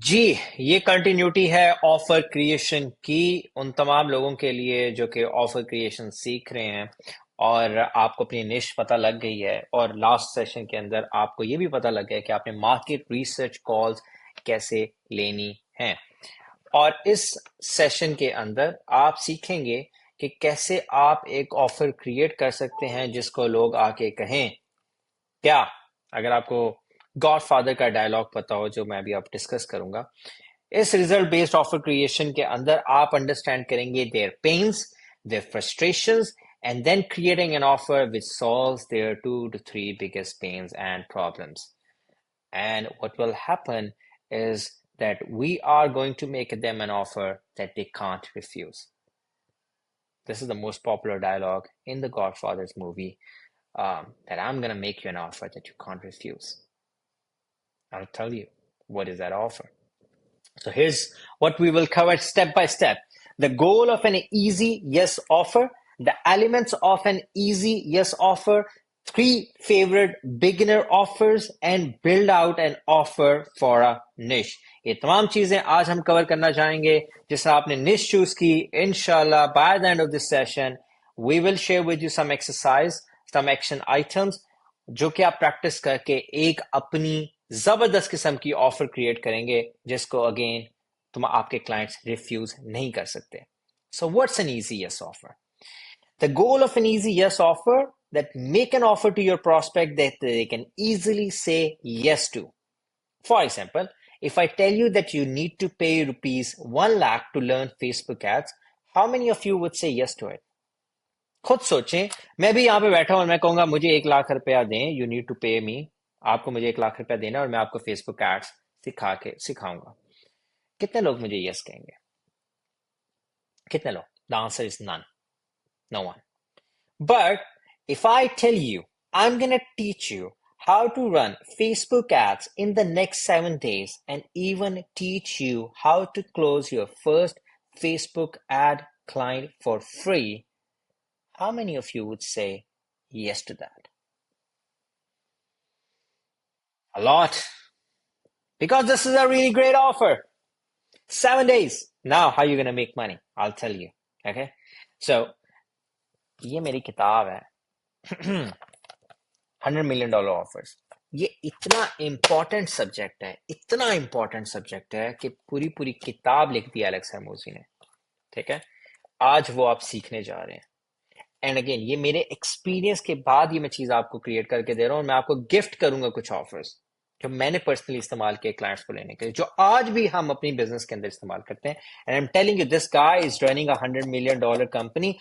जी, ये कंटिन्यूटी है offer creation की उन तमाम लोगों के लिए जो कि ऑफर क्रिएशन सीख रहे हैं और आपको अपनी निश पता लग गई है और लास्ट सेशन के अंदर आपको ये भी पता लग गया है कि आपने मार्केट रिसर्च कॉल्स कैसे लेनी है। और इस सेशन के अंदर आप सीखेंगे कि कैसे आप एक ऑफर क्रिएट कर सकते हैं जिसको लोग आके कहें क्या। अगर आपको गॉडफादर का डायलॉग पता हो जो मैं अभी आप डिस्कस करूंगा, इस रिजल्ट बेस्ड ऑफर क्रिएशन के अंदर आप अंडरस्टैंड करेंगे their pains, their frustrations, and then creating an offer which solves their 2 to 3 biggest pains and problems. And what will happen is that we are going to make them an offer that they can't refuse. This is the most popular dialogue in the Godfather's movie, that I'm going to make you an offer that you can't refuse. I'll tell you what is that offer. So here's what we will cover step by step. The goal of an easy yes offer, the elements of an easy yes offer, three favorite beginner offers, and build out an offer for a niche. ये तमाम चीजें आज हम cover करना चाहेंगे। जिस आपने niche choose की, inshallah by the end of this session we will share with you some exercise, some action items जो कि आप प्रैक्टिस करके एक अपनी जबरदस्त किस्म की ऑफर क्रिएट करेंगे जिसको अगेन तुम आपके क्लाइंट्स रिफ्यूज नहीं कर सकते। So what's an easy yes offer? The goal of an easy yes offer, that make an offer to your prospect that they can easily say yes to. For example, if I tell you that you need to pay rupees 1 lakh to learn Facebook ads, how many of you would say yes to it? खुद सोचें। मैं भी यहाँ पे बैठा हूँ और मैं कहूंगा मुझे 1 लाख रुपया दें, यू नीड टू पे मी। आपको मुझे 1 लाख रुपया देना और मैं आपको फेसबुक एड्स सिखाऊंगा। कितने लोग मुझे यस कहेंगे? कितने लोग? The answer is none, no one. But if I tell you I am gonna teach you how to run Facebook ads in the next 7 days and even teach you how to close your first Facebook ad client for free, how many of you would say yes to that? A lot. Because this is a really great offer. 7 days. Now, how are you going to make money? I'll tell you. Okay. So, ये मेरी किताब है, $100 million offers. ये इतना important subject है, इतना important subject है कि पूरी पूरी किताब लिख दी एलेक्स हरमोजी ने। ठीक है, आज वो आप सीखने जा रहे हैं। एंड अगेन ये मेरे एक्सपीरियंस के बाद ये मैं चीज आपको क्रिएट करके दे रहा हूं और मैं आपको गिफ्ट करूंगा कुछ ऑफर्स जो मैंने पर्सनली इस्तेमाल किए क्लाइंट्स को लेने के लिए, जो आज भी हम अपनी बिजनेस के अंदर इस्तेमाल करते हैं। And I am telling you this guy is running $100 million company,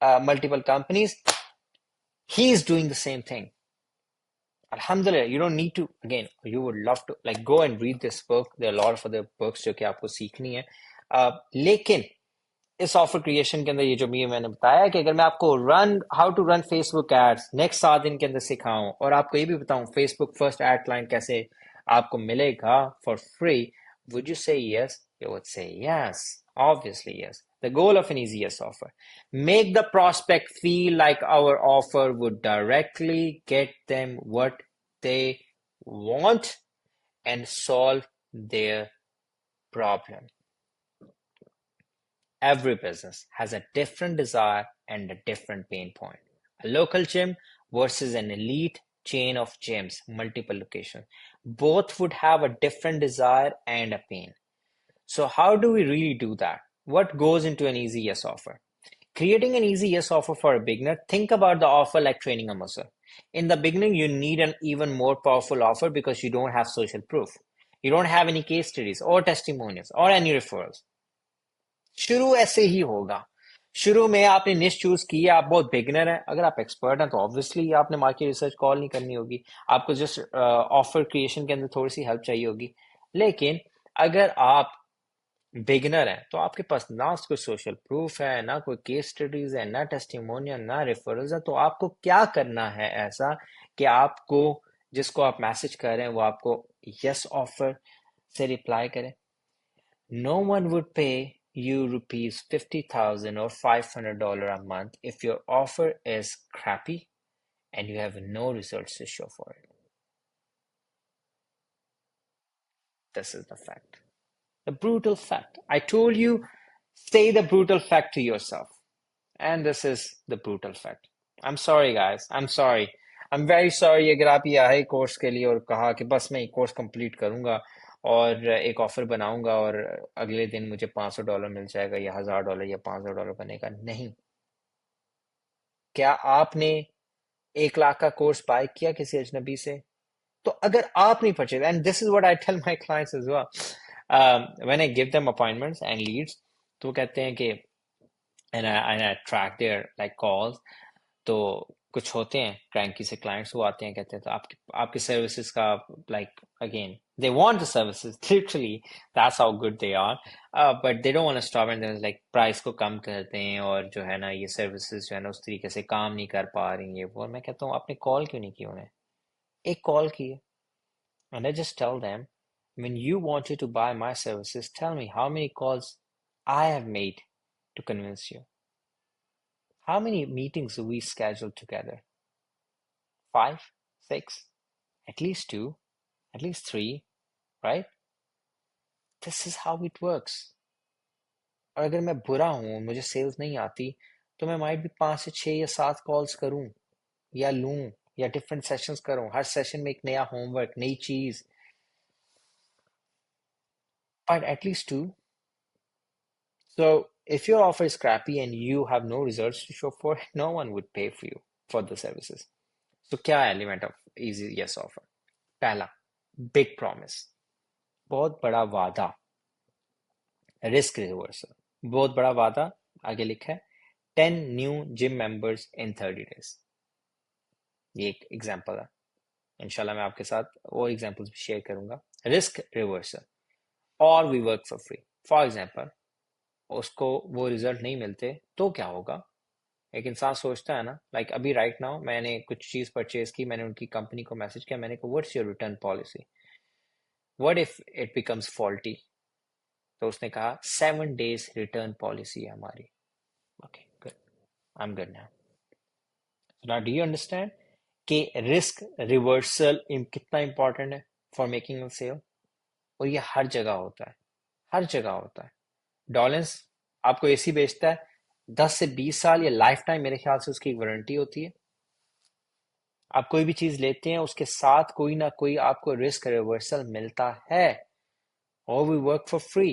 multiple companies, he is doing the same thing. Alhamdulillah, you don't need to, again, you would love to like go and read this book. There are a lot of other books जो कि आपको सीखनी है। लेकिन इस offer creation के अंदर ये जो भी मैंने बताया कि अगर मैं आपको how to run Facebook ads next 7 दिन के अंदर सिखाऊं और आपको ये भी बताऊं फेसबुक फर्स्ट एड क्लाइंट कैसे आपको मिलेगा फॉर फ्री, वुड यू से yes? You would say yes, obviously yes. The goal of an easy yes offer: make the prospect feel like our offer would directly get them what they want and solve their problem. Every business has a different desire and a different pain point. A local gym versus an elite chain of gyms, multiple locations. Both would have a different desire and a pain. So, how do we really do that? What goes into an easy yes offer? Creating an easy yes offer for a beginner, think about the offer like training a muscle. In the beginning, you need an even more powerful offer because you don't have social proof. You don't have any case studies or testimonials or any referrals. शुरू ऐसे ही होगा। शुरू में आपने निश choose की है, आप बहुत बिगिनर हैं। अगर आप एक्सपर्ट हैं तो ऑब्वियसली आपने मार्केट रिसर्च कॉल नहीं करनी होगी, आपको जस्ट ऑफर क्रिएशन के अंदर थोड़ी सी हेल्प चाहिए होगी। लेकिन अगर आप बिगिनर हैं तो आपके पास ना कोई सोशल प्रूफ है, ना कोई केस स्टडीज है, ना टेस्टिमोनियल, ना रेफरल्स है, तो आपको क्या करना है ऐसा कि आपको जिसको आप मैसेज कर रहे हैं वो आपको यस ऑफर से रिप्लाई करे। No one would pay you rupees 50,000 or $500 a month if your offer is crappy and you have no results to show for it. This is the fact. The brutal fact. I told you, say the brutal fact to yourself. And this is the brutal fact. I'm sorry, guys. I'm sorry. I'm very sorry अगर आप ये आए course के लिए और कहा कि बस मैं ये कोर्स कंप्लीट करूंगा और एक ऑफर बनाऊंगा और अगले दिन मुझे $500 मिल जाएगा या $1000 या $500 बनेगा। नहीं। क्या आपने 1 लाख का कोर्स बाय किया किसी अजनबी से? तो अगर आप नहीं purchase, and this is what I tell my clients as well, when I give them appointments and leads, तो वो कहते हैं कि and I track their like calls, तो कुछ होते हैं क्रैंकी से क्लाइंट्स, वो आते हैं कहते हैं तो आपकी आपकी सर्विसेज का like again they want the services literally, that's how good they are, but they don't want to stop and like price को कम करते हैं और जो है ना ये सर्विसेज जो है ना उस तरीके से काम नहीं कर पा रही है वो। मैं कहता हूँ आपने कॉल क्यों नहीं की उन्हें? एक कॉल की है। And I just tell them, when you wanted to buy my services, tell me how many calls I have made to convince you. How many meetings do we schedule together? 5, 6, at least 2, at least 3, right? This is how it works. और अगर मैं बुरा हूँ, मुझे sales नहीं आती, तो मैं माइट भी 5 से 6 या 7 कॉल्स करूँ या लूँ या डिफरेंट सेशंस करूँ, हर सेशन में एक नया होमवर्क, नई चीज, but at least 2. So if your offer is crappy and you have no results to show for it, no one would pay for you for the services. So क्या element of easy yes offer? पहला, big promise, बहुत बड़ा वादा, risk reversal, बहुत बड़ा वादा। आगे लिखा है 10 new gym members in 30 days। ये एक एग्जांपल है, इंशाल्लाह मैं आपके साथ वो एग्जांपल्स भी शेयर करूंगा। रिस्क रिवर्सल, और we work for free. For example, उसको वो रिजल्ट नहीं मिलते तो क्या होगा? एक इंसान सोचता है ना, लाइक अभी राइट नाउ मैंने कुछ चीज परचेज की, मैंने उनकी कंपनी को मैसेज किया, मैंने कहा what's your return policy, what if it becomes faulty? तो उसने कहा 7 days रिटर्न पॉलिसी है हमारी। Okay good, I am good now. Now do you understand कि रिस्क रिवर्सल कितना इंपॉर्टेंट है फॉर मेकिंग अ सेल? और ये हर जगह होता है, हर जगह होता है। डॉलेंस आपको एसी बेचता है, 10 से 20 साल या लाइफ टाइम मेरे ख्याल से उसकी वारंटी होती है। आप कोई भी चीज लेते हैं उसके साथ कोई ना कोई आपको रिस्क रिवर्सल मिलता है, और we work for free.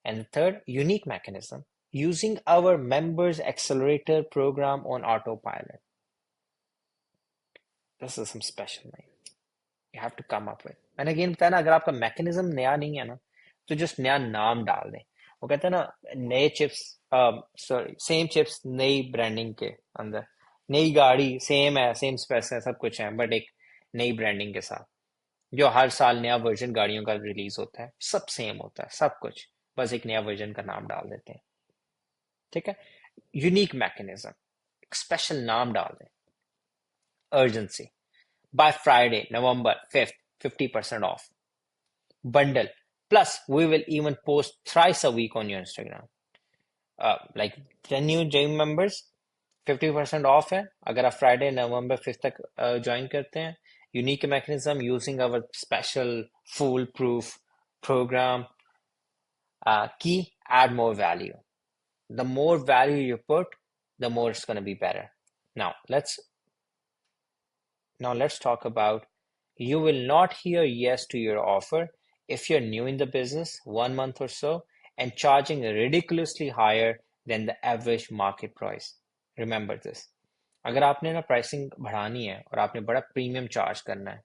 And third, unique mechanism, using our members accelerator program on auto pilot. This is some special thing you have to come up with. मैंने अगेन बताया ना, अगर आपका मैकेनिज्म नया नहीं है ना, तो जस्ट नया नाम डाल दें। वो कहते हैं ना, नए चिप्स, सॉरी सेम चिप्स नई ब्रांडिंग के अंदर, नई गाड़ी सेम है, सेम स्पेस है, सब कुछ है, बट एक नई ब्रांडिंग के साथ, जो हर साल नया वर्जन गाड़ियों का रिलीज होता है, सब सेम होता है सब कुछ, बस एक नया वर्जन का नाम डाल देते हैं। ठीक है? यूनिक मैकेनिज्म, स्पेशल नाम डाल दें। Urgency, by Friday, November 5th, 50% off. Bundle. Plus, we will even post thrice a week on your Instagram. Like 10 new gym members, 50% off है अगर आप फ्राइडे नवंबर 5th तक ज्वाइन करते हैं। Unique mechanism, using our special foolproof program, key, add more value. The more value you put, the more it's going to be better. Now let's talk about, you will not hear yes to your offer if you're new in the business, 1 month or so, and charging ridiculously higher than the average market price. Remember this. अगर आपने ना pricing बढ़ानी है और आपने बड़ा premium charge करना है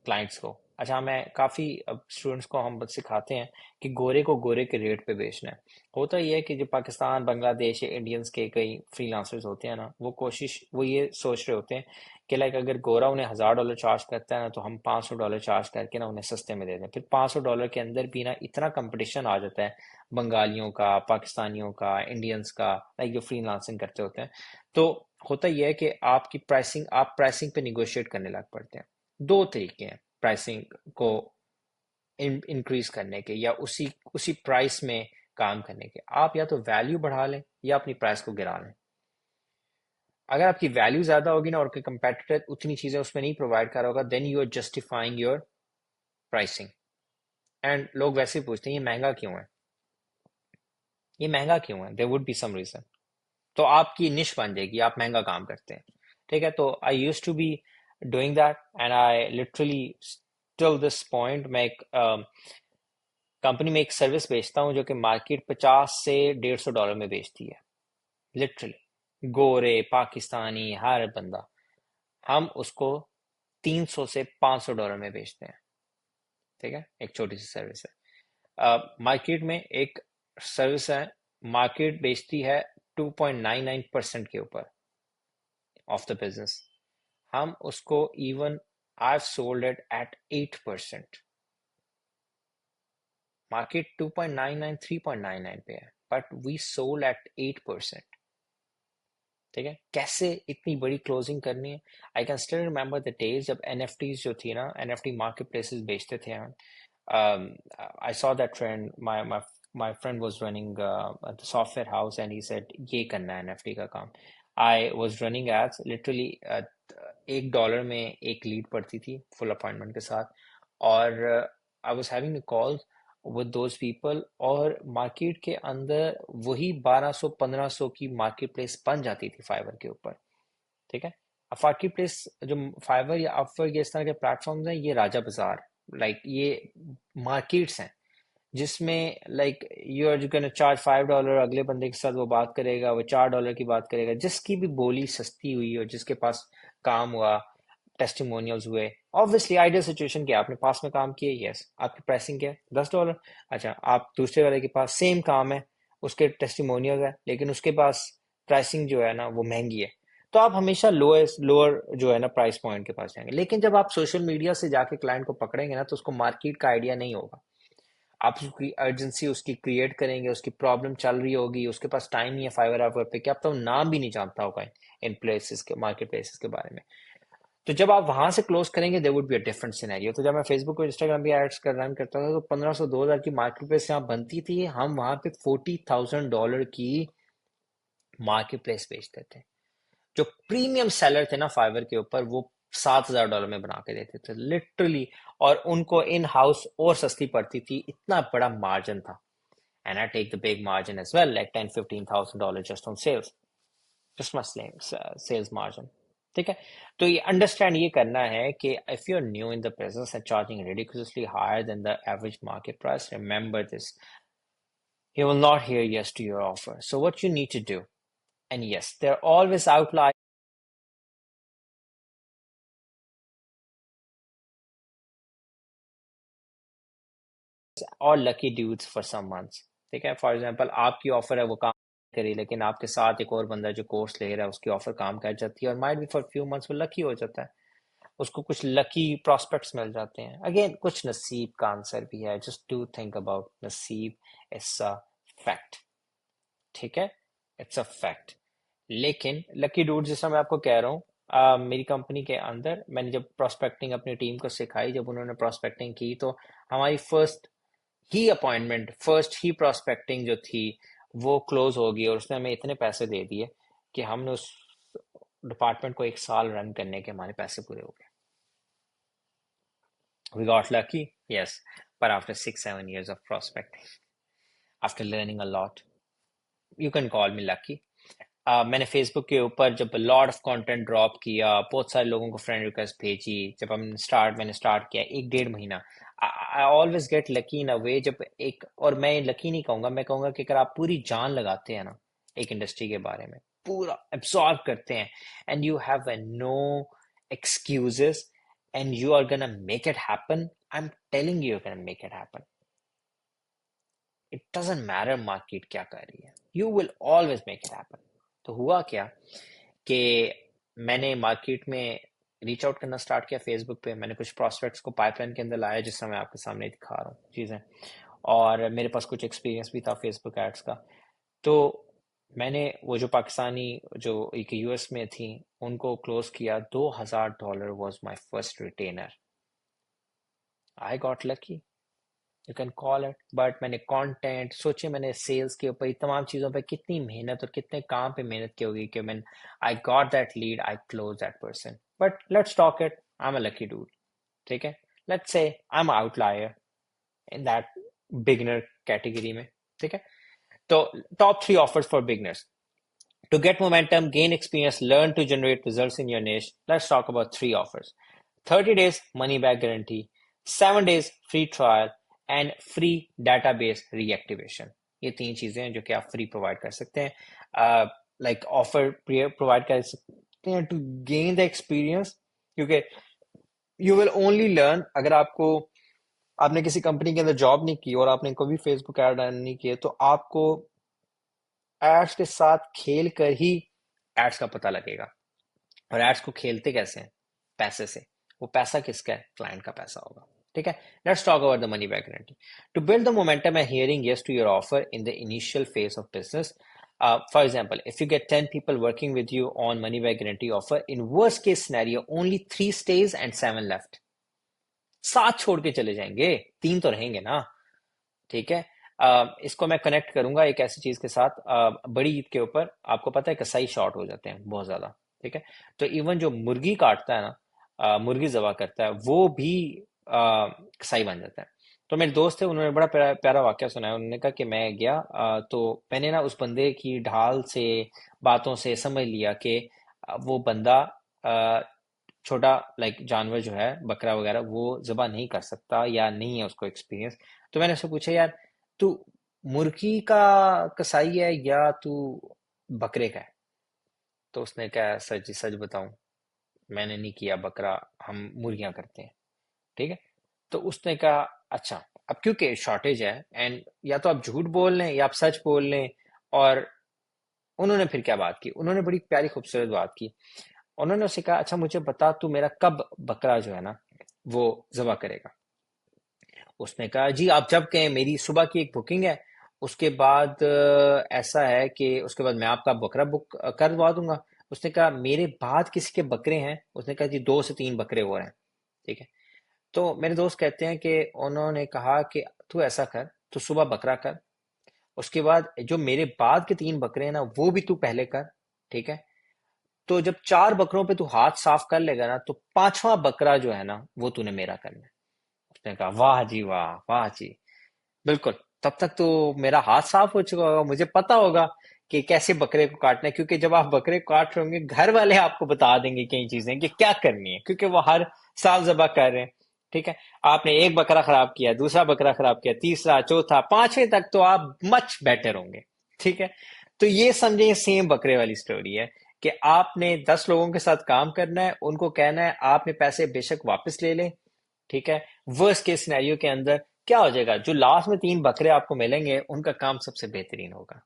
क्लाइंट्स को, अच्छा मैं काफ़ी स्टूडेंट्स को हम सिखाते हैं कि गोरे को गोरे के रेट पे बेचना है। होता ये है कि जो पाकिस्तान, बांग्लादेश या इंडियंस के कई फ्रीलांसर्स होते हैं ना, वो ये सोच रहे होते हैं कि लाइक अगर गोरा उन्हें $1000 चार्ज करता है ना, तो हम $500 चार्ज करके ना उन्हें सस्ते में दे दें। फिर $500 के अंदर भी ना इतना कंपटीशन आ जाता है, बंगालियों का, पाकिस्तानियों का, इंडियंस का, लाइक जो फ्रीलांसिंग करते होते हैं। तो होता यह है कि आप प्राइसिंग पे निगोशिएट करने लग पड़ते हैं। दो तरीके हैं प्राइसिंग को इंक्रीज करने के या उसी प्राइस में काम करने के। आप या तो वैल्यू बढ़ा लें या अपनी प्राइस को गिरा लें। अगर आपकी वैल्यू ज्यादा होगी ना और कोई कंपेटिटर उतनी चीजें उसमें नहीं प्रोवाइड कर रहा होगा, then you are justifying your pricing. And लोग वैसे ही पूछते हैं ये महंगा क्यों है, ये महंगा क्यों है, there would be some reason. तो आपकी निश बन जाएगी, आप महंगा काम करते हैं। ठीक है, तो I used to be doing that and I literally till this point मैं एक कंपनी में एक सर्विस बेचता हूँ जो कि मार्केट 50 से $150 में बेचती है, लिटरली गोरे पाकिस्तानी हर बंदा, हम उसको $300 से $500 में बेचते हैं। ठीक है, एक छोटी सी सर्विस है। मार्केट में एक सर्विस है, मार्केट बेचती है 2.99% के ऊपर ऑफ द बिजनेस, हम उसको even I sold it at 8%। Market 2.99 3.99 पे है, बट वी सोल्ड एट 8%। ठीक है, कैसे इतनी बड़ी क्लोजिंग करनी है। I can still remember the days जब एनएफटी जो थी ना, एनएफटी मार्केट प्लेसेस बेचते थे हम। I saw that trend, my friend was running the software house and he said ये करना है एनएफटी का काम। I was running ads literally, $1 में एक लीड पड़ती थी फुल अपॉइंटमेंट के साथ, और I was having calls with those people, और मार्केट के अंदर वही 1200 1500 की मार्केट प्लेस बन जाती थी फाइवर के ऊपर। ठीक है, अब मार्केट प्लेस जो फाइवर या अपवर्क या इस तरह के प्लेटफॉर्म्स हैं, ये राजा बाजार, लाइक ये मार्केट्स हैं जिसमें like you are gonna charge $5, अगले बंदे के साथ वो बात करेगा, वो $4 की बात करेगा, जिसकी भी बोली सस्ती हुई और जिसके पास काम हुआ, टेस्टिमोनियल्स हुए। ऑब्वियसली आइडियल सिचुएशन क्या है, आपने पास में काम किया, यस, आपकी प्राइसिंग क्या है, $10। अच्छा, आप दूसरे वाले के पास सेम काम है, उसके टेस्टिमोनियल्स है, लेकिन उसके पास प्राइसिंग जो है ना वो महंगी है, तो आप हमेशा लोएस्ट लोअर जो है ना प्राइस पॉइंट के पास जाएंगे। लेकिन जब आप सोशल मीडिया से जाके क्लाइंट को पकड़ेंगे ना, तो उसको मार्केट का आइडिया नहीं होगा। आप उसकी अर्जेंसी उसकी क्रिएट करेंगे, उसकी प्रॉब्लम चल रही होगी, उसके पास टाइम ही है फाइवर आवर पे, क्या तो नाम भी नहीं जानता होगा इन प्लेसेस के, मार्केट प्लेसेस के बारे में। तो जब आप वहां से क्लोज करेंगे, there would be a different scenario. तो जब मैं फेसबुक और इंस्टाग्राम भी एड्स कर रन करता था, तो 1500 2000 की मार्केट प्लेस यहाँ बनती थी, हम वहां पे $40,000 की मार्केट प्लेस बेचते थे। जो प्रीमियम सेलर थे ना फाइवर के ऊपर, वो $7,000 में बना के देते थे लिटरली, और उनको इन हाउस और सस्ती पड़ती थी, इतना बड़ा मार्जिन था। And I take the big margin as well, like $10 15,000 just on sales, just my sales margin. ठीक है, तो ये अंडरस्टैंड ये करना है कि if you are new in the business and charging ridiculously higher than the average market price, remember this: he will not hear yes to your offer. So what you need to do, and yes, there are always outliers और lucky dudes for some months. ठीक है, for example आपकी offer है वो काम करी, लेकिन आपके साथ एक और बंदा जो कोर्स ले रहा है उसकी ऑफर काम कर जाती है, और might be for few months वो लकी हो जाता है, उसको कुछ लकी प्रोस्पेक्ट्स मिल जाते हैं। अगेन कुछ नसीब का आंसर भी है, जस्ट डू थिंक अबाउट नसीब, इट्स अ फैक्ट। ठीक है, इट्स अ फैक्ट। लेकिन लकी डूड, जैसा मैं आपको कह रहा हूँ, मेरी कंपनी के अंदर मैंने जब प्रोस्पेक्टिंग अपनी टीम को सिखाई, जब उन्होंने प्रोस्पेक्टिंग की, तो हमारी फर्स्ट ही प्रोस्पेक्टिंग जो थी वो क्लोज होगी, और उसने हमें इतने पैसे दे दिए कि हमने उस डिपार्टमेंट को 1 साल रन करने के हमारे पैसे पूरे हो गए। We got lucky, yes, but after 6 7 years of prospecting, after learning a lot, you can call me lucky. मैंने फेसबुक के ऊपर जब लॉट ऑफ कंटेंट ड्रॉप किया, बहुत सारे लोगों को फ्रेंड रिक्वेस्ट भेजी, जब मैंने स्टार्ट किया 1 1.5 महीना, I always get lucky in a way. जब एक, और मैं लकी नहीं कहूंगा, मैं कहूंगा कि अगर आप पूरी जान लगाते हैं ना एक इंडस्ट्री के बारे में, पूरा एब्सॉर्ब करते हैं, and you have no excuses, and you are gonna make it happen, I am telling you, gonna make it happen. It doesn't matter market क्या कर रही है, you will always make it happen. तो हुआ क्या कि मैंने मार्केट में रीच आउट करना स्टार्ट किया फेसबुक पे, मैंने कुछ प्रोस्पेक्ट्स को पाइपलाइन के अंदर लाया, जिससे मैं आपके सामने दिखा रहा हूँ चीज़ें, और मेरे पास कुछ एक्सपीरियंस भी था फेसबुक एड्स का। तो मैंने वो जो पाकिस्तानी जो एक यूएस में थी उनको क्लोज किया, $2,000 was my first retainer. I got lucky, you can call it, but मैंने कंटेंट सोचे, मैंने सेल्स के ऊपर, तमाम चीज़ों पे कितनी मेहनत और कितने काम पे मेहनत की होगी कि मैंने I got that lead, I close that person. But let's talk it, I am a lucky dude. ठीक है, let's say I am outlier, in that beginner category में, ठीक है। तो top 3 offers for beginners to get momentum, gain experience, learn to generate results in your niche. Let's talk about 3 offers: 30 days money back guarantee, 7 days free trial, and free database reactivation. ये 3 चीजें हैं जो कि आप free provide कर सकते हैं, like offer provide कर सकते हैं टू गेन द एक्सपीरियंस, क्योंकि यू विल ओनली लर्न अगर आपने किसी कंपनी के अंदर जॉब नहीं की और आपने कभी फेसबुक ऐड रन नहीं किए, तो आपको एड्स के साथ खेल कर ही एड्स का पता लगेगा। और एड्स को खेलते कैसे हैं? पैसे से। वो पैसा किसका है? क्लाइंट का पैसा होगा, ठीक है। Let's talk about the money back guarantee. To build the momentum and hearing yes to your offer in the initial phase of business, for example, if you get 10 people working with you on money back guarantee offer, in worst case scenario only 3 stays and 7 left. 7 छोड़ के चले जाएंगे, 3 तो रहेंगे ना, ठीक है। इसको मैं कनेक्ट करूंगा एक ऐसी चीज के साथ, बड़ी ईद के ऊपर आपको पता है कसाई शॉर्ट हो जाते हैं बहुत ज्यादा, ठीक है। तो इवन जो मुर्गी काटता है ना, मुर्गी जबा करता है, वो भी कसाई बन जाता है। तो मेरे दोस्त थे, उन्होंने बड़ा प्यारा प्यारा वाक्य सुनाया। उन्होंने कहा कि मैं गया, तो मैंने ना उस बंदे की ढाल से, बातों से समझ लिया कि वो बंदा छोटा लाइक जानवर जो है बकरा वगैरह वो ज़बह नहीं कर सकता या नहीं है उसको एक्सपीरियंस। तो मैंने उससे पूछा, यार तू मुर्गी का कसाई है या तू बकरे का है? तो उसने कहा, सर जी सच बताऊं, मैंने नहीं किया बकरा, हम मुर्गियां करते हैं, ठीक है। तो उसने कहा, अच्छा, अब क्योंकि शॉर्टेज है एंड या तो आप झूठ बोल लें या आप सच बोल लें। और उन्होंने फिर क्या बात की, उन्होंने बड़ी प्यारी खूबसूरत बात की। उन्होंने उससे कहा, अच्छा मुझे बता, तू मेरा कब बकरा जो है ना वो जबा करेगा? उसने कहा, जी आप जब कहें, मेरी सुबह की एक बुकिंग है, उसके बाद ऐसा है कि उसके बाद मैं आपका बकरा बुक करवा दूंगा। उसने कहा, मेरे बाद किसी के बकरे हैं? उसने कहा, जी 2 से 3 बकरे हो रहे हैं, ठीक है। तो मेरे दोस्त कहते हैं कि उन्होंने कहा कि तू ऐसा कर, तू सुबह बकरा कर, उसके बाद जो मेरे बाद के 3 बकरे हैं ना वो भी तू पहले कर, ठीक है। तो जब 4 बकरों पे तू हाथ साफ कर लेगा ना, तो 5वां बकरा जो है ना वो तूने मेरा करना है। उसने कहा, वाह जी वाह, वाह जी, बिल्कुल। तब तक तो मेरा हाथ साफ हो चुका होगा, मुझे पता होगा कि कैसे बकरे को काटना है, क्योंकि जब आप बकरे को काट रहे होंगे घर वाले आपको बता देंगे कई चीजें कि क्या करनी है, क्योंकि वो हर साल ज़बह कर रहे हैं, ठीक है। आपने एक बकरा खराब किया, दूसरा बकरा खराब किया, तीसरा, चौथा, 5वें तक तो आप मच बेटर होंगे, ठीक है। तो ये समझे सेम बकरे वाली स्टोरी है कि आपने 10 लोगों के साथ काम करना है, उनको कहना है आपने पैसे बेशक वापस ले लें, ठीक है। वर्स्ट केस सिनेरियो के अंदर क्या हो जाएगा, जो लास्ट में 3 बकरे आपको मिलेंगे उनका काम सबसे बेहतरीन होगा,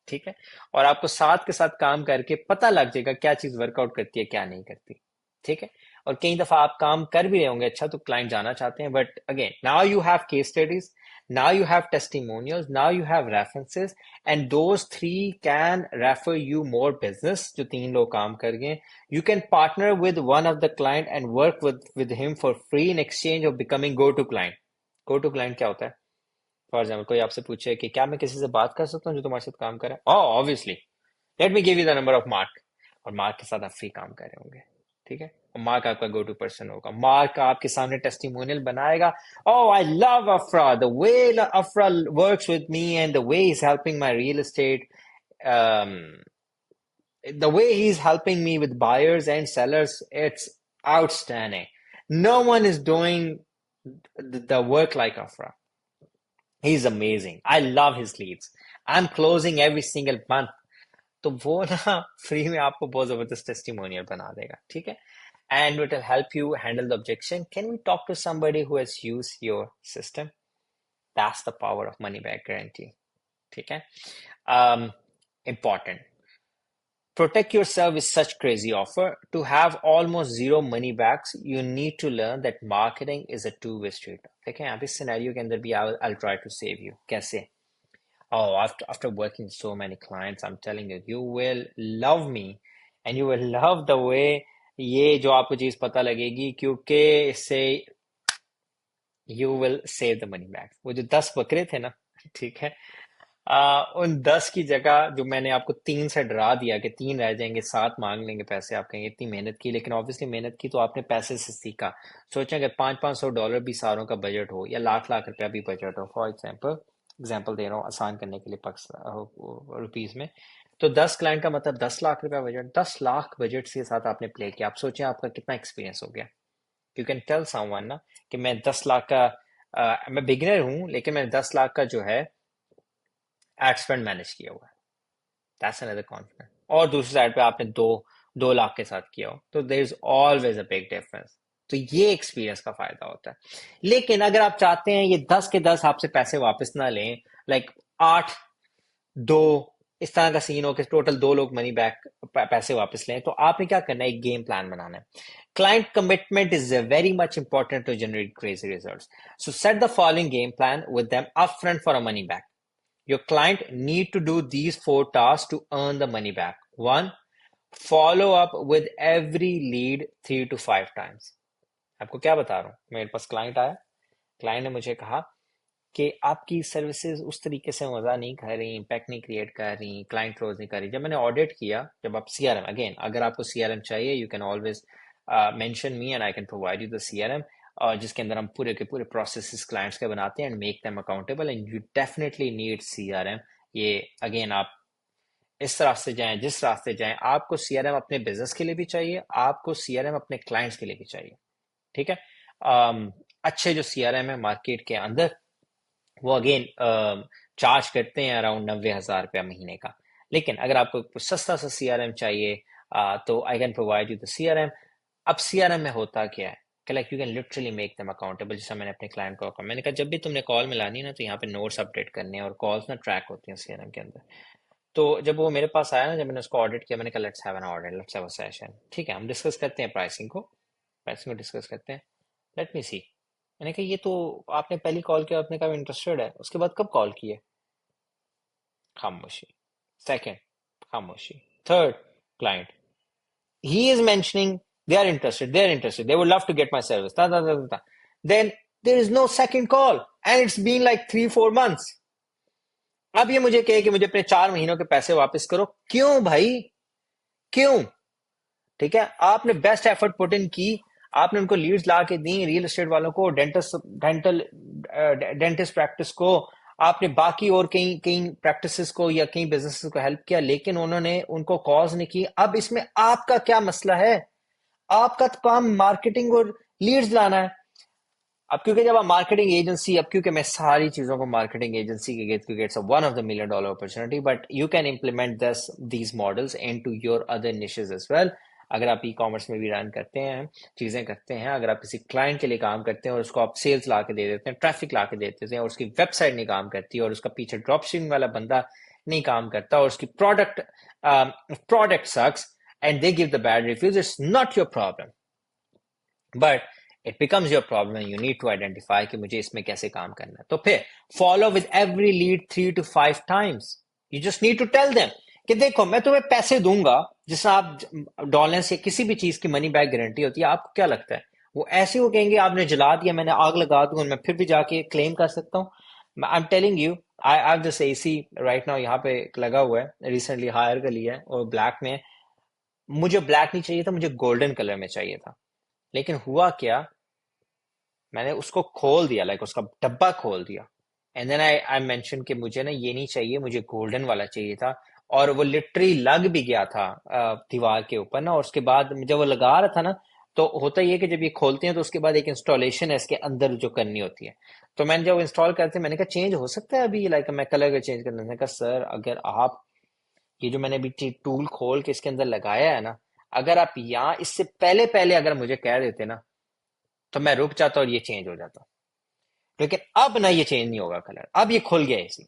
ठीक है। और आपको साथ के साथ काम करके पता लग जाएगा क्या चीज वर्कआउट करती है क्या नहीं करती, ठीक है। और कई दफा आप काम कर भी रहे होंगे अच्छा, तो क्लाइंट जाना चाहते हैं, but again now you have case studies, now you have testimonials, now you have references, and those 3 can refer you more business। जो 3 लोग काम कर गए, you can partner with one of the client and work with him for free in exchange of becoming go to client। go to client क्या होता है? For example, कोई आपसे पूछे कि क्या मैं किसी से बात कर सकता हूँ जो तुम्हारे साथ काम करे? Obviously, let me give you the number of mark. और मार्क के साथ आप फ्री काम कर रहे होंगे, ठीक है। और मार्क आपका गो टू पर्सन होगा, मार्क आपके सामने टेस्टिमोनियल बनाएगा। ओह आई लव अफरा, द वे अफरा works with me and the way is helping my real estate, the way he's helping me with buyers and sellers, it's outstanding. No one is doing the work like Afra. He's amazing. I love his leads. I'm closing every single month. तो वो ना free में आपको बहुत जबरदस्त testimonial बना देगा, ठीक है। And it will help you handle the objection. Can we talk to somebody who has used your system? That's the power of money back guarantee, ठीक है। Important. Protect yourself with such crazy offer. To have almost zero money backs, you need to learn that marketing is a two-way street. देखें आप इस scenario के अंदर भी I'll try to save you. कैसे? Oh, after working so many clients, I'm telling you, you will love me and you will love the way ये जो आपको चीज पता लगेगी, क्योंकि इससे you will save the money back। वो जो 10 बकरे थे ना, ठीक है, उन 10 की जगह जो मैंने आपको 3 से डरा दिया कि 3 रह जाएंगे, 7 मांग लेंगे पैसे, आप कहेंगे इतनी मेहनत की, लेकिन ऑब्वियसली मेहनत की तो आपने पैसे से सीखा। सोचें अगर 500-500 डॉलर भी सारों का बजट हो या लाख लाख रुपया भी बजट हो, फॉर एग्जाम्पल एग्जाम्पल दे रहा हूँ आसान करने के लिए, पक्स रुपीज में, तो 10 क्लाइंट का मतलब 10 लाख रुपया बजट, 10 लाख बजट के साथ आपने प्ले किया। आप सोचें आपका कितना एक्सपीरियंस हो गया। यू कैन टेल समवन ना कि मैं 10 लाख का मैं बिगिनर हूं, लेकिन मैंने 10 लाख का जो है एड स्पेंड मैनेज किया हुआ है। That's another confidence. और दूसरी साइड पे आपने 2 लाख के साथ किया हो, तो there is always a big difference. तो ये एक्सपीरियंस का फायदा होता है। लेकिन अगर आप चाहते हैं ये 10 के 10 आपसे पैसे वापस ना लें, लाइक 8-2 इस तरह का सीन हो कि टोटल 2 लोग मनी बैक पैसे वापस लें, तो आपने क्या करना है, एक गेम प्लान बनाना है। Client commitment is very much important to generate crazy results. So set the following game plan with them upfront for a money back. Your client need to do these 4 tasks to earn the money back. One, follow up with every lead 3 to 5 times. आपको क्या बता रहा हूँ, मेरे पास client आया, client ने मुझे कहा कि आपकी सर्विसेज उस तरीके से मजा नहीं कर रही, इम्पैक्ट नहीं क्रिएट कर रही, क्लाइंट क्लोज नहीं कर रही। जब मैंने ऑडिट किया, जब आप सीआरएम, अगेन अगर आपको सीआरएम चाहिए, you can always mention me and I can provide you the CRM, जिसके अंदर हम पूरे के पूरे प्रोसेसेस क्लाइंट्स के बनाते हैं and make them accountable, and you definitely need CRM. ये अगेन आप इस रास्ते जाएं, जिस रास्ते जाएं, आपको सीआरएम अपने बिजनेस के लिए भी चाहिए, आपको सीआरएम अपने क्लाइंट्स के लिए भी चाहिए। ठीक है। अच्छे जो सीआरएम है मार्केट के अंदर, वो अगेन चार्ज करते हैं अराउंड 90,000 रुपया महीने का। लेकिन अगर आपको कुछ सस्ता सा सीआरएम चाहिए, तो I can provide you the CRM. अब सीआरएम में होता क्या है कि like you can literally make them accountable. जैसा मैंने अपने क्लाइंट को कहा, मैंने कहा जब भी तुमने कॉल मिलानी है ना, तो यहाँ पे नोट्स अपडेट करने हैं, और कॉल्स ना ट्रैक होती हैं सीआरएम के अंदर। तो जब वो मेरे पास आया ना, जब मैंने उसको ऑडिट किया, मैंने कहा let's have an audit, let's have a session. ठीक है, हम डिस्कस करते हैं प्राइसिंग को डिस्कस करते हैं। लेट मी सी। मैंने कहा ये तो आपने पहली कॉल किया, आपने कहा इंटरेस्टेड है, उसके बाद कब कॉल की है? खामोशी। सेकंड, खामोशी। Third, client, he is mentioning they would love to get my service, da, da, da, da, da. Then there is no second call and it's been like 3-4 months. अब ये मुझे कहे कि मुझे अपने 4 महीनों के पैसे वापस करो, क्यों भाई, क्यों? ठीक है, आपने बेस्ट एफर्ट पुट इन की, आपने उनको लीड्स ला के दी, रियल एस्टेट वालों को, डेंटिस्ट प्रैक्टिस को, आपने बाकी और कई कई प्रैक्टिसेस को या कई बिजनेसेस को हेल्प किया, लेकिन उन्होंने उनको कॉज नहीं की। अब इसमें आपका क्या मसला है? आपका तो काम मार्केटिंग और लीड्स लाना है। अब क्योंकि जब आप मार्केटिंग एजेंसी, अब क्योंकि मैं सारी चीजों को मार्केटिंग एजेंसी के गेट क्योंकि it's one of the million dollar opportunity, but you can implement these models into your other niches as well. अगर आप ई कॉमर्स में भी रन करते हैं, चीजें करते हैं, अगर आप किसी क्लाइंट के लिए काम करते हैं और उसको आप सेल्स ला के दे देते हैं, ट्रैफिक ला के देते हैं, और उसकी वेबसाइट नहीं काम करती, और उसका पीछे ड्रॉप शिपिंग वाला बंदा नहीं काम करता, और उसकी product sucks and they give the bad reviews, it's not your problem, but it becomes your problem. You need to identify कि मुझे इसमें कैसे काम करना है। तो फिर follow with every lead 3 to 5 times। You just need to tell them कि देखो मैं तुम्हें पैसे दूंगा, जिससे आप डॉलर से किसी भी चीज की मनी बैक गारंटी होती है। आपको क्या लगता है वो ऐसे वो कहेंगे आपने जला दिया, मैंने आग लगा दूं और मैं फिर भी जाके क्लेम कर सकता हूँ? आई am telling you, I have this AC right now यहाँ पे लगा हुआ है, रिसेंटली हायर कर लिया है, और ब्लैक में। मुझे ब्लैक नहीं चाहिए था, मुझे गोल्डन कलर में चाहिए था। लेकिन हुआ क्या, मैंने उसको खोल दिया, लाइक उसका डब्बा खोल दिया, एंड देन आई मेंशन कि मुझे ना ये नहीं चाहिए, मुझे गोल्डन वाला चाहिए था। और वो लिटरली लग भी गया था दीवार के ऊपर ना। और उसके बाद जब वो लगा रहा था ना, तो होता ही है कि जब ये खोलते हैं तो उसके बाद एक इंस्टॉलेशन है इसके अंदर जो करनी होती है। तो मैंने जब इंस्टॉल करते, मैंने कहा चेंज हो सकता है अभी, लाइक मैं कलर का चेंज करना। मैंने कहा सर अगर आप ये जो मैंने अभी टूल खोल के इसके अंदर लगाया है ना, अगर आप यहाँ इससे पहले पहले अगर मुझे कह देते ना, तो मैं रुक जाता और ये चेंज हो जाता। लेकिन अब ना ये चेंज नहीं होगा कलर, अब ये खुल गया एसी।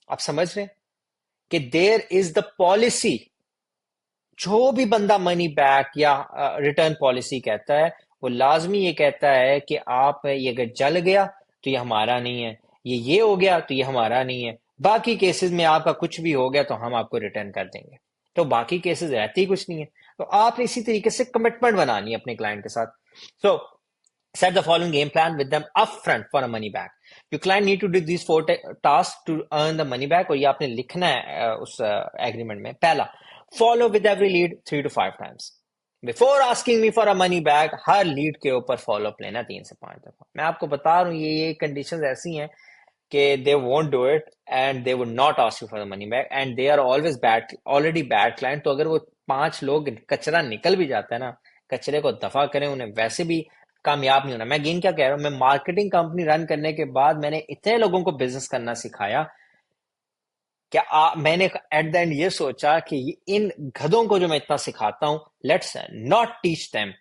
आप समझ रहे हैं कि देयर इज द पॉलिसी। जो भी बंदा मनी बैक या रिटर्न पॉलिसी कहता है, वो लाजमी ये कहता है कि आप ये अगर जल गया तो ये हमारा नहीं है, ये हो गया तो ये हमारा नहीं है, बाकी केसेस में आपका कुछ भी हो गया तो हम आपको रिटर्न कर देंगे। तो बाकी केसेस रहती ही कुछ नहीं है। तो आपने इसी तरीके से कमिटमेंट बनानी है अपने क्लाइंट के साथ। सो Set the following game plan with them upfront for a money back. Your client need to do these four tasks to earn the money back. और ये आपने लिखना है उस एग्रीमेंट में. पहला, follow with every lead 3 to 5 times. Before asking me for a money back, her lead के ऊपर फॉलो अप लेना 3 से 5 दफा. मैं आपको बता रहा हूँ ये कंडीशंस ऐसी हैं कि they won't do it and they would not ask you for the money back and they are always already bad client. तो अगर वो 5 लोग कचरा निकल भी जाता है ना, कचरे को दफा करें, उन्हें वैसे भी कामयाब नहीं होना. मैं अगेन क्या कह रहा हूं, मैं मार्केटिंग कंपनी रन करने के बाद मैंने इतने लोगों को बिजनेस करना सिखाया कि मैंने एट द एंड ये सोचा कि इन गधों को जो मैं इतना सिखाता हूं, let's not teach them,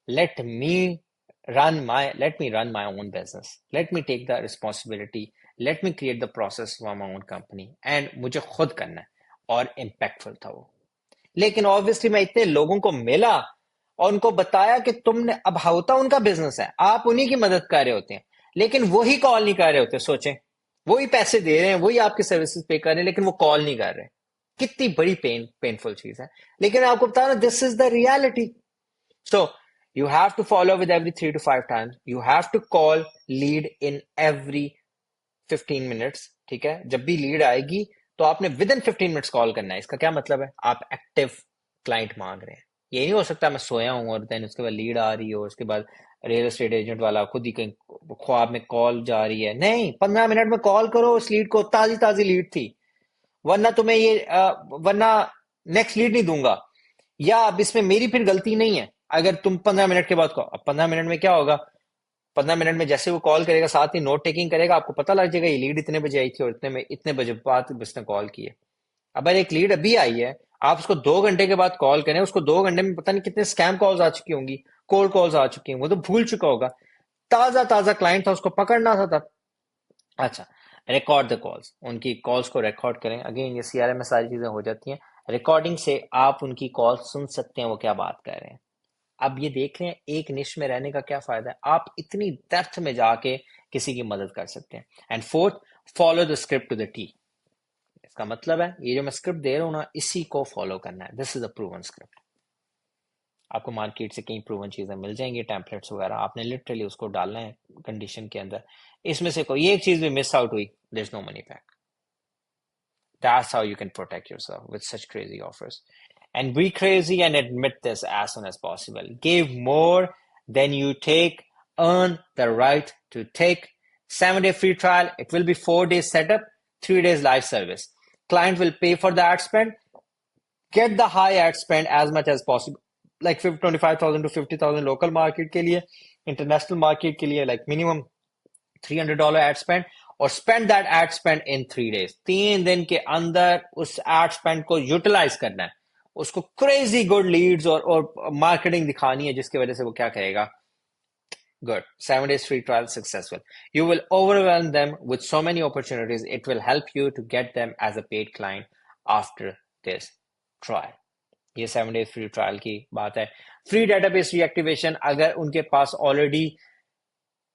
let me let me run my own business, let me take the responsibility, let me create the process for my own company and मुझे खुद करना है. और इम्पैक्टफुल था वो. लेकिन ऑब्वियसली मैं इतने लोगों को मिला और उनको बताया कि तुमने अब होता उनका बिजनेस है, आप उन्हीं की मदद कर रहे होते हैं, लेकिन वही कॉल नहीं कर रहे होते. सोचें, वही पैसे दे रहे हैं, वही आपकी सर्विसेज पे कर रहे हैं, लेकिन वो कॉल नहीं कर रहे. कितनी बड़ी पेनफुल चीज है. लेकिन आपको बता रहा, this is the reality. So you have to follow with every 3 to 5 times. You have to call lead in every 15 minutes. ठीक है, जब भी लीड आएगी तो आपने विद इन 15 मिनट्स कॉल करना है. इसका क्या मतलब है, आप एक्टिव क्लाइंट मांग रहे हैं. ये नहीं हो सकता मैं सोया हूं और देन उसके बाद लीड आ रही हो, उसके बाद रियल एस्टेट एजेंट वाला खुद ही कहीं ख्वाब में कॉल जा रही है. नहीं, 15 मिनट में कॉल करो उस लीड को. ताजी ताजी लीड थी, वरना तुम्हें ये वरना नेक्स्ट लीड नहीं दूंगा. या अब इसमें मेरी फिर गलती नहीं है अगर तुम 15 मिनट के बाद कॉल. अब 15 मिनट में क्या होगा, 15 मिनट में जैसे वो कॉल करेगा साथ ही नोट टेकिंग करेगा, आपको पता लग जाएगा ये लीड इतने बजे आई थी और इतने बजे बाद उसने कॉल की है. अब अगर एक लीड अभी आई है, आप उसको 2 घंटे के बाद कॉल करें, उसको 2 घंटे में पता नहीं कितने स्कैम कॉल्स आ चुकी होंगी, कोल्ड कॉल्स आ चुकी होंगी, वो तो भूल चुका होगा. ताजा ताजा क्लाइंट था, उसको पकड़ना था तब. अच्छा, रिकॉर्ड द कॉल्स. उनकी कॉल्स को रिकॉर्ड करें. अगेन ये सीआरएम में सारी चीजें हो जाती हैं. रिकॉर्डिंग से आप उनकी कॉल सुन सकते हैं, वो क्या बात कर रहे हैं. अब ये देख रहे हैं एक निश में रहने का क्या फायदा है, आप इतनी डेप्थ में जाके किसी की मदद कर सकते हैं. And fourth, follow the script to the T. इसका मतलब है ये जो मैं स्क्रिप्ट दे रहा हूं ना, इसी को फॉलो करना है. This is a proven script. आपको मार्केट से कई प्रूवन चीजें मिल जाएंगी, टेम्पलेट्स वगैरह, आपने लिटरली उसको डालना है कंडीशन के अंदर. इसमें से कोई एक चीज भी मिस आउट हुई, there is no money back. That's how you can protect yourself with such crazy offers. And be crazy and admit this as soon as possible. Give more than you take. Earn the right to take. 7-day free trial. It will be 4 days setup, 3 days live service. Client will pay for the ad spend. Get the high ad spend as much as possible. Like 25,000 to 50,000 local market के लिए, international market के लिए like minimum $300 ad spend. और spend that ad spend in 3 days. 3 दिन के अंदर उस ad spend को यूटिलाइज करना है, उसको क्रेजी गुड लीड्स और मार्केटिंग दिखानी है जिसकी वजह से वो क्या करेगा, good. 7 days free trial successful. You will overwhelm them with so many opportunities. It will help you to get them as a paid client after this trial. ये 7 days free trial की बात है. Free database reactivation. अगर उनके पास already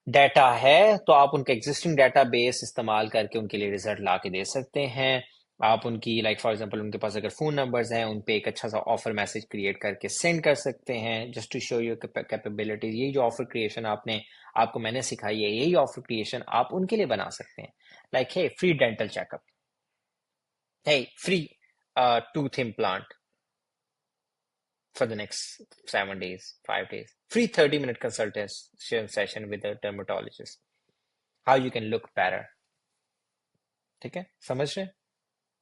data है तो आप उनका एग्जिस्टिंग डाटाबेस इस्तेमाल करके उनके लिए रिजल्ट ला के दे सकते हैं. आप उनकी लाइक फॉर एग्जांपल उनके पास अगर फोन नंबर्स हैं, उन पे एक अच्छा सा ऑफर मैसेज क्रिएट करके सेंड कर सकते हैं, just to show your capabilities. यही जो ऑफर क्रिएशन आपको मैंने सिखाई है, यही ऑफर क्रिएशन आप उनके लिए बना सकते हैं. Like hey free dental checkup, hey free tooth implant for the next 7 days, 5 days. Free 30-minute consultation session with a dermatologist. How you can look better. ठीक है, समझ रहे?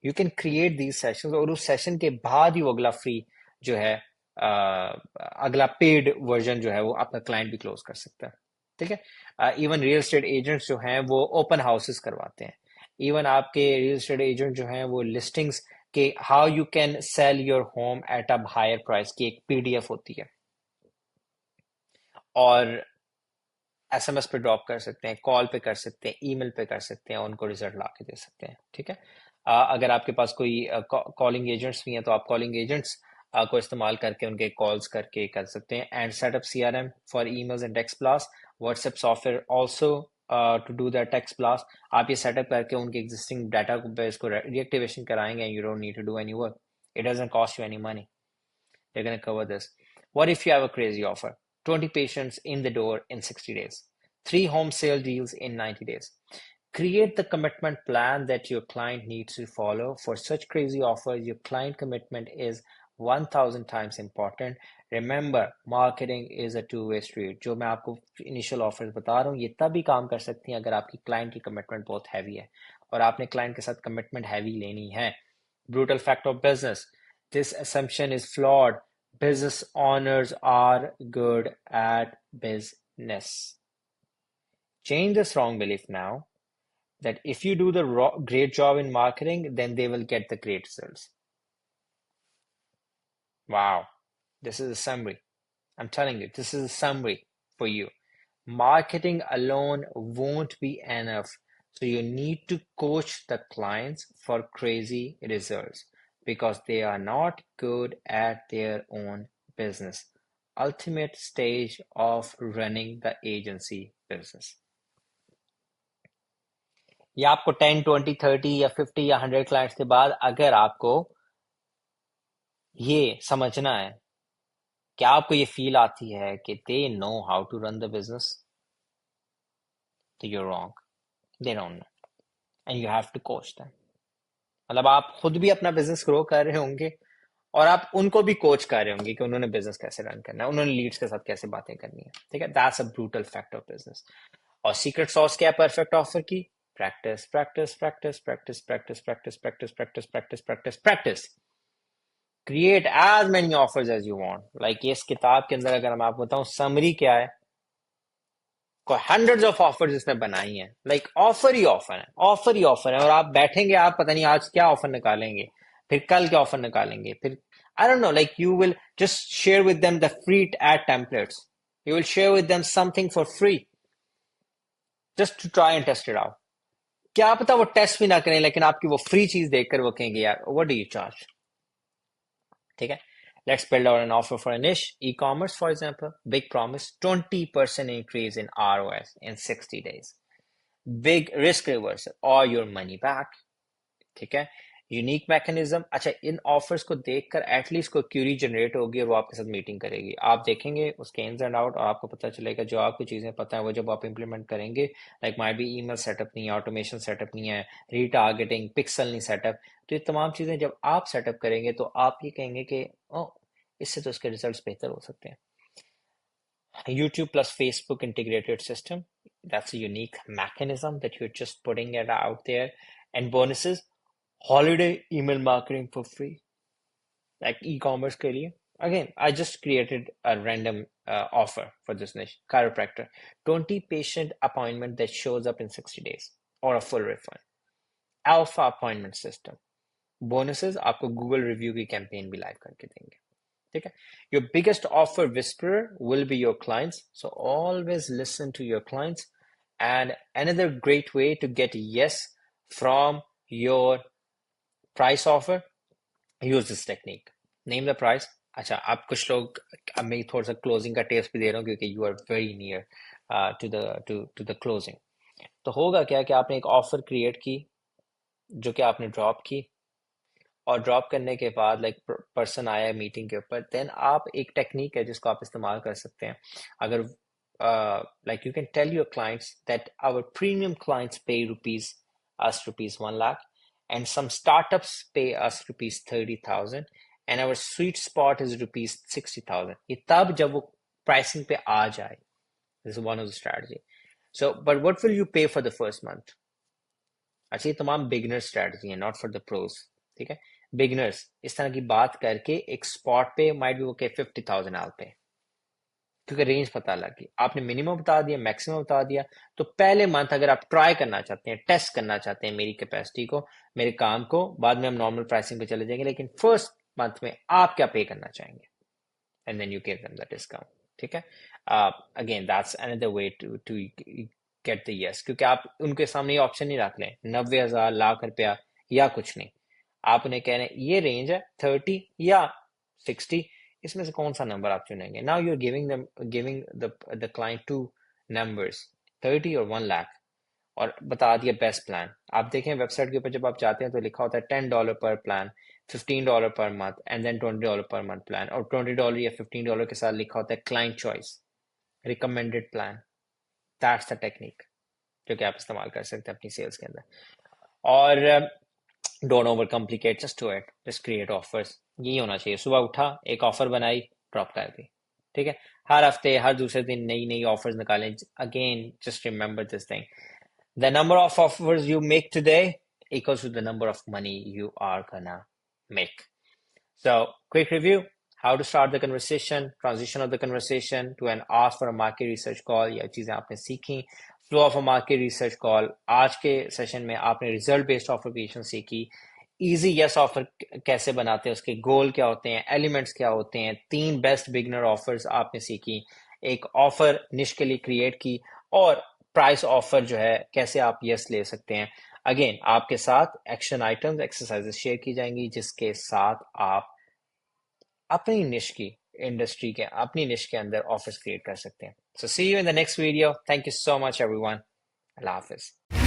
You can create these sessions और उस session के बाद ही वो अगला फ्री जो है अगला पेड वर्जन जो है वो अपना क्लाइंट भी क्लोज कर सकता है. ठीक है. इवन रियल एस्टेट एजेंट्स जो हैं वो ओपन हाउसेस करवाते हैं. इवन आपके रियल एस्टेट एजेंट जो हैं वो लिस्टिंग्स के how you can sell your home at a higher price की एक पीडीएफ होती है और एसएमएस पे ड्रॉप कर सकते हैं, कॉल पे कर सकते हैं, ईमेल पे कर सकते हैं, उनको रिजल्ट ला के दे सकते हैं. ठीक है. अगर आपके पास कोई कॉलिंग एजेंट्स भी हैं तो आप कॉलिंग एजेंट्स को इस्तेमाल करके उनके कॉल्स करके कर सकते हैं. And setup CRM for emails and text blast. WhatsApp software also to do that text blast. आप ये सेटअप करके उनके एग्जिस्टिंग डाटा बेस को रीएक्टिवेशन कराएंगे. You don't need to do any work. It doesn't cost you any money. They're going to cover this. What if you have a crazy offer? 20 patients in the door in 60 days, 3 home sale deals in 90 days. Create the commitment plan that your client needs to follow. For such crazy offers, your client commitment is 1000 times important. Remember, marketing is a two-way street. जो मैं आपको initial offers बता रहा हूँ ये तभी काम कर सकती हैं अगर आपकी क्लाइंट की कमिटमेंट बहुत हैवी है और आपने क्लाइंट के साथ कमिटमेंट हैवी लेनी है. Brutal fact of business. This assumption is flawed. Business owners are good at business. Change this wrong belief now that if you do the great job in marketing, then they will get the great results. Wow, this is a summary. I'm telling you, this is a summary for you. Marketing alone won't be enough. So you need to coach the clients for crazy results because they are not good at their own business. Ultimate stage of running the agency business. या आपको 10, 20, 30 या 50 या 100 clients के बाद अगर आपको ये समझना है कि आपको ये फील आती है कि they know how to run the business, तो you're wrong. They don't know. And you have to coach them. मतलब आप खुद भी अपना बिजनेस ग्रो कर रहे होंगे और आप उनको भी कोच कर रहे होंगे कि उन्होंने बिजनेस कैसे रन करना है, उन्होंने लीड्स के साथ कैसे बातें करनी है. ठीक है, that's a brutal fact of business. और सीक्रेट सॉस क्या है परफेक्ट ऑफर की? Practice practice practice practice practice practice practice practice practice practice practice. Create as many offers as you want. Like इस किताब के अंदर अगर मैं आपको बताऊं समरी क्या है, हंड्रेड्स ऑफ ऑफर्स इसने बनाई हैं. लाइक ऑफर ही ऑफर है, ऑफर ही ऑफर है. और आप बैठेंगे, आप पता नहीं आज क्या ऑफर निकालेंगे, फिर कल क्या ऑफर निकालेंगे, फिर I don't know. Like you will just share with them the free ad templates. You will share with them something for free just to try and test it out. क्या पता वो test भी ना करें लेकिन आपकी वो फ्री चीज देखकर वो कहेंगे यार व्हाट डू यू चार्ज. ठीक है. Let's build out an offer for a niche. E-commerce, for example, big promise, 20% increase in ROS in 60 days. Big risk reversal or your money back. ठीक है. Unique mechanism. अच्छा, इन offers को देखकर at least कोई Curie generate होगी और वो आपके साथ मीटिंग करेगी. आप देखेंगे उसके इन्स एंड आउट और आपको पता चलेगा जो आपको चीजें पता है वो जब आप इंप्लीमेंट करेंगे, like might be email setup नहीं है, ऑटोमेशन सेटअप नहीं है, रीटारगेटिंग, पिक्सल नहीं सेटअप, तो ये तमाम चीजें जब आप सेटअप करेंगे तो आप ये कहेंगे कि ओ इससे तो इसके रिजल्ट्स बेहतर हो सकते हैं. YouTube plus Facebook integrated system. That's a unique mechanism that you're just putting it out there. And bonuses, holiday email marketing for free, like e-commerce के लिए. Again, I just created a random offer for this niche. Chiropractor, 20 patient appointment that shows up in 60 days or a full refund. Alpha appointment system. Bonuses, आपको Google review की campaign भी live करके देंगे. ठीक है. Your biggest offer whisperer will be your clients. So always listen to your clients. And another great way to get yes from your price offer, use this technique. Name the price. अच्छा, आप कुछ लोग, अब मैं थोड़ा सा closing का test भी दे रहा हूँ क्योंकि you are very near to the closing. तो होगा क्या कि आपने एक ऑफर क्रिएट की जो कि आपने ड्रॉप की और ड्रॉप करने के बाद लाइक पर्सन आया मीटिंग के ऊपर, देन आप एक टेक्निक है जिसको आप इस्तेमाल कर सकते हैं. अगर like you can tell your clients that our premium clients pay rupees 1 lakh and some startups pay us rupees 30,000 and our sweet spot is rupees 60,000. ये तब जब वो प्राइसिंग पे आ जाए. This is one of the strategy. So, but what will you pay for the first month? अच्छा, ये तमाम beginner strategy है, नॉट फॉर द प्रोज. ठीक है. बिगिनर्स इस तरह की बात करके एक स्पॉट पे माइट भी वो के 50,000 आल पे, क्योंकि रेंज पता लग गई. आपने मिनिमम बता दिया, मैक्सिमम बता दिया. तो पहले मंथ अगर आप ट्राई करना चाहते हैं, टेस्ट करना चाहते हैं मेरी कैपेसिटी को, मेरे काम को, बाद में हम नॉर्मल प्राइसिंग पे चले जाएंगे, लेकिन फर्स्ट मंथ में आप क्या पे करना चाहेंगे, and then you give them the discount. ठीक है. Again that's another way to get the yes, क्योंकि आप उनके सामने ये ऑप्शन नहीं रख लें 90,000 लाख रुपया या कुछ नहीं. आप उन्हें कह रहे हैं ये रेंज है 30 या 60, इसमें से कौन सा नंबर आप चुनेंगे. Now you are giving the client two numbers, 30 और 1 लाख, और बता दिया बेस्ट प्लान. आप देखें वेबसाइट के ऊपर जब आप जाते हैं तो लिखा होता है $10 पर plan, $15 per month, and then $20 per month plan, और $20 या $15 के साथ लिखा होता है client choice. Recommended plan, that's the technique जो कि आप इस्तेमाल कर सकते हैं अपनी सेल्स के अंदर। और don't over complicate, just do it, just create offers. यही होना चाहिए, सुबह उठा, एक ऑफर बनाई, ड्रॉप कर दी। ठीक है, हर हफ्ते हर दूसरे दिन नई नई ऑफर्स निकालें। Again just remember this thing, the number of offers you make today equals to the number of money you are gonna make. So, quick review: how to start the conversation, transition of the conversation to an ask for a market research call, या चीजें आपने सीखी। Flow of a market research call, आज के session में आपने result based offer creation सीखी। Easy yes offer कैसे बनाते हैं, उसके गोल क्या होते हैं, एलिमेंट्स क्या होते हैं, 3 बेस्ट बिगनर ऑफर्स आपने सीखी, एक ऑफर निश के लिए क्रिएट की, और प्राइस ऑफर जो है कैसे आप यस ले सकते हैं। अगेन आपके साथ एक्शन आइटम्स, एक्सरसाइजेस शेयर की जाएंगी जिसके साथ आप अपनी निश की इंडस्ट्री के, अपनी निश के अंदर ऑफर्स क्रिएट कर सकते हैं। So see you in the next video. Thank you so much everyone. अल्लाह हाफिज।